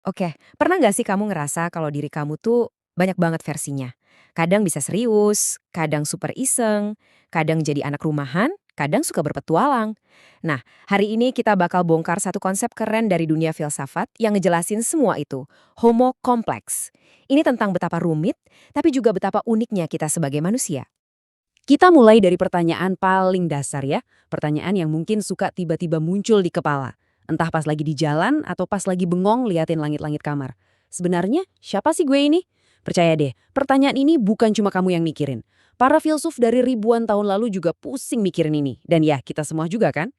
Oke, pernah nggak sih kamu ngerasa kalau diri kamu tuh banyak banget versinya? Kadang bisa serius, kadang super iseng, kadang jadi anak rumahan, kadang suka berpetualang. Nah, hari ini kita bakal bongkar satu konsep keren dari dunia filsafat yang ngejelasin semua itu, homo kompleks. Ini tentang betapa rumit, tapi juga betapa uniknya kita sebagai manusia. Kita mulai dari pertanyaan paling dasar ya, pertanyaan yang mungkin suka tiba-tiba muncul di kepala. Entah pas lagi di jalan atau pas lagi bengong liatin langit-langit kamar. Sebenarnya, siapa sih gue ini? Percaya deh, pertanyaan ini bukan cuma kamu yang mikirin. Para filsuf dari ribuan tahun lalu juga pusing mikirin ini. Dan ya, kita semua juga kan?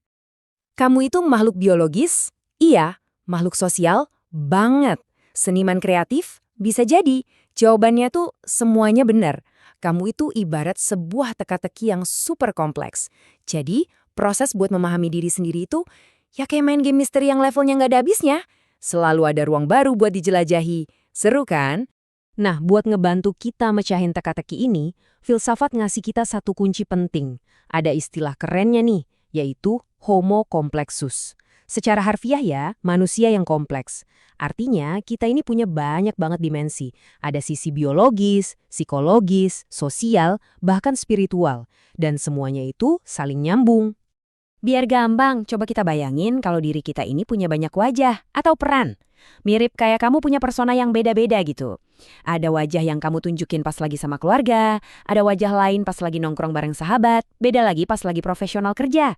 Kamu itu makhluk biologis? Iya. Makhluk sosial? Banget. Seniman kreatif? Bisa jadi. Jawabannya tuh semuanya benar. Kamu itu ibarat sebuah teka-teki yang super kompleks. Jadi, proses buat memahami diri sendiri itu ya kayak main game misteri yang levelnya nggak ada habisnya. Selalu ada ruang baru buat dijelajahi. Seru kan? Nah, buat ngebantu kita mecahin teka-teki ini, filsafat ngasih kita satu kunci penting. Ada istilah kerennya nih, yaitu homo kompleksus. Secara harfiah ya, manusia yang kompleks. Artinya, kita ini punya banyak banget dimensi. Ada sisi biologis, psikologis, sosial, bahkan spiritual. Dan semuanya itu saling nyambung. Biar gampang, coba kita bayangin kalau diri kita ini punya banyak wajah atau peran. Mirip kayak kamu punya persona yang beda-beda gitu. Ada wajah yang kamu tunjukin pas lagi sama keluarga, ada wajah lain pas lagi nongkrong bareng sahabat, beda lagi pas lagi profesional kerja.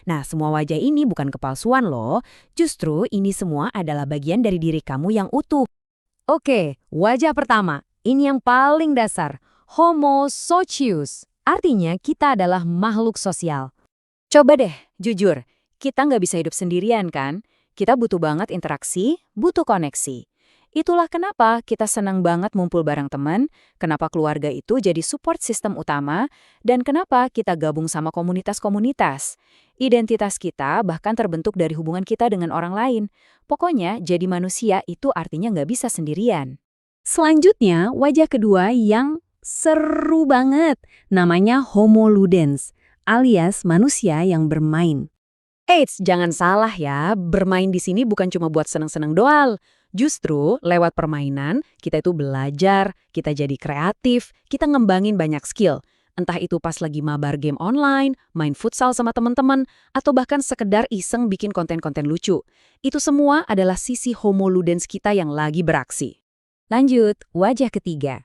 Nah, semua wajah ini bukan kepalsuan loh, justru ini semua adalah bagian dari diri kamu yang utuh. Oke, wajah pertama. Ini yang paling dasar. Homo socius. Artinya kita adalah makhluk sosial. Coba deh, jujur, kita nggak bisa hidup sendirian kan? Kita butuh banget interaksi, butuh koneksi. Itulah kenapa kita senang banget ngumpul bareng teman, kenapa keluarga itu jadi support system utama, dan kenapa kita gabung sama komunitas-komunitas. Identitas kita bahkan terbentuk dari hubungan kita dengan orang lain. Pokoknya, jadi manusia itu artinya nggak bisa sendirian. Selanjutnya, wajah kedua yang seru banget. Namanya Homo ludens, alias manusia yang bermain. Eits, jangan salah ya, bermain di sini bukan cuma buat seneng-seneng doang. Justru lewat permainan, kita itu belajar, kita jadi kreatif, kita ngembangin banyak skill. Entah itu pas lagi mabar game online, main futsal sama teman-teman, atau bahkan sekedar iseng bikin konten-konten lucu. Itu semua adalah sisi homo ludens kita yang lagi beraksi. Lanjut, wajah ketiga.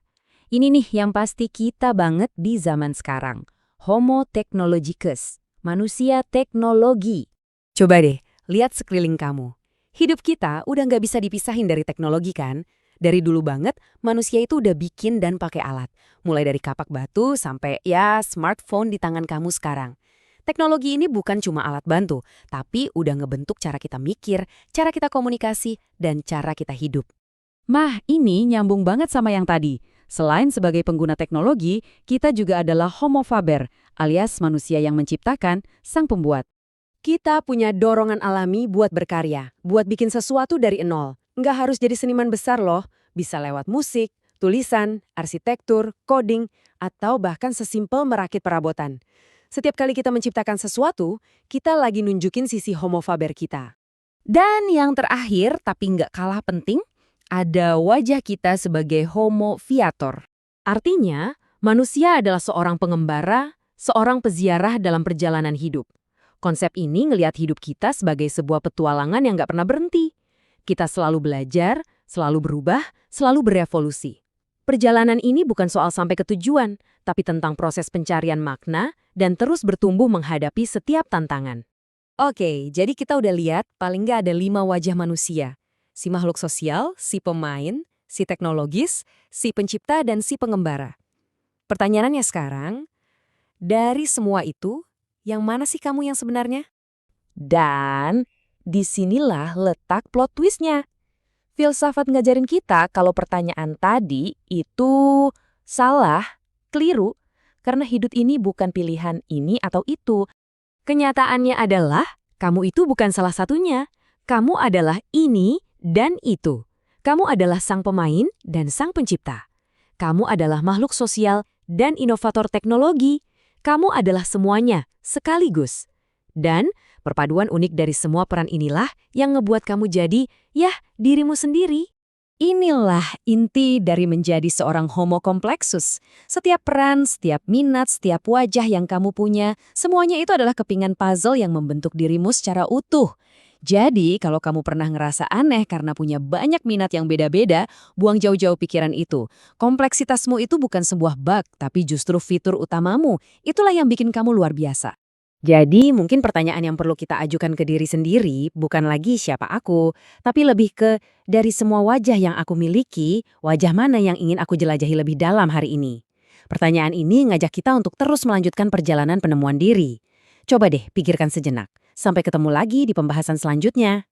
Ini nih yang pasti kita banget di zaman sekarang. Homo technologicus, manusia teknologi. Coba deh, lihat sekeliling kamu. Hidup kita udah nggak bisa dipisahin dari teknologi kan? Dari dulu banget, manusia itu udah bikin dan pakai alat. Mulai dari kapak batu sampai ya smartphone di tangan kamu sekarang. Teknologi ini bukan cuma alat bantu, tapi udah ngebentuk cara kita mikir, cara kita komunikasi, dan cara kita hidup. Mah, ini nyambung banget sama yang tadi. Selain sebagai pengguna teknologi, kita juga adalah homo faber, alias manusia yang menciptakan, sang pembuat. Kita punya dorongan alami buat berkarya, buat bikin sesuatu dari nol. Nggak harus jadi seniman besar loh, bisa lewat musik, tulisan, arsitektur, coding, atau bahkan sesimpel merakit perabotan. Setiap kali kita menciptakan sesuatu, kita lagi nunjukin sisi homo faber kita. Dan yang terakhir, tapi nggak kalah penting, ada wajah kita sebagai homo viator. Artinya, manusia adalah seorang pengembara, seorang peziarah dalam perjalanan hidup. Konsep ini ngelihat hidup kita sebagai sebuah petualangan yang nggak pernah berhenti. Kita selalu belajar, selalu berubah, selalu berevolusi. Perjalanan ini bukan soal sampai ke tujuan, tapi tentang proses pencarian makna dan terus bertumbuh menghadapi setiap tantangan. Oke, jadi kita udah lihat paling nggak ada 5 wajah manusia. Si makhluk sosial, si pemain, si teknologis, si pencipta, dan si pengembara. Pertanyaannya sekarang, dari semua itu, yang mana sih kamu yang sebenarnya? Dan disinilah letak plot twistnya. Filsafat ngajarin kita kalau pertanyaan tadi itu salah, keliru, karena hidup ini bukan pilihan ini atau itu. Kenyataannya adalah kamu itu bukan salah satunya. Kamu adalah ini dan itu. Kamu adalah sang pemain dan sang pencipta. Kamu adalah makhluk sosial dan inovator teknologi. Kamu adalah semuanya, sekaligus. Dan perpaduan unik dari semua peran inilah yang ngebuat kamu jadi, ya, dirimu sendiri. Inilah inti dari menjadi seorang homo kompleksus. Setiap peran, setiap minat, setiap wajah yang kamu punya, semuanya itu adalah kepingan puzzle yang membentuk dirimu secara utuh. Jadi, kalau kamu pernah ngerasa aneh karena punya banyak minat yang beda-beda, buang jauh-jauh pikiran itu. Kompleksitasmu itu bukan sebuah bug, tapi justru fitur utamamu. Itulah yang bikin kamu luar biasa. Jadi, mungkin pertanyaan yang perlu kita ajukan ke diri sendiri bukan lagi siapa aku, tapi lebih ke dari semua wajah yang aku miliki, wajah mana yang ingin aku jelajahi lebih dalam hari ini. Pertanyaan ini ngajak kita untuk terus melanjutkan perjalanan penemuan diri. Coba deh pikirkan sejenak. Sampai ketemu lagi di pembahasan selanjutnya.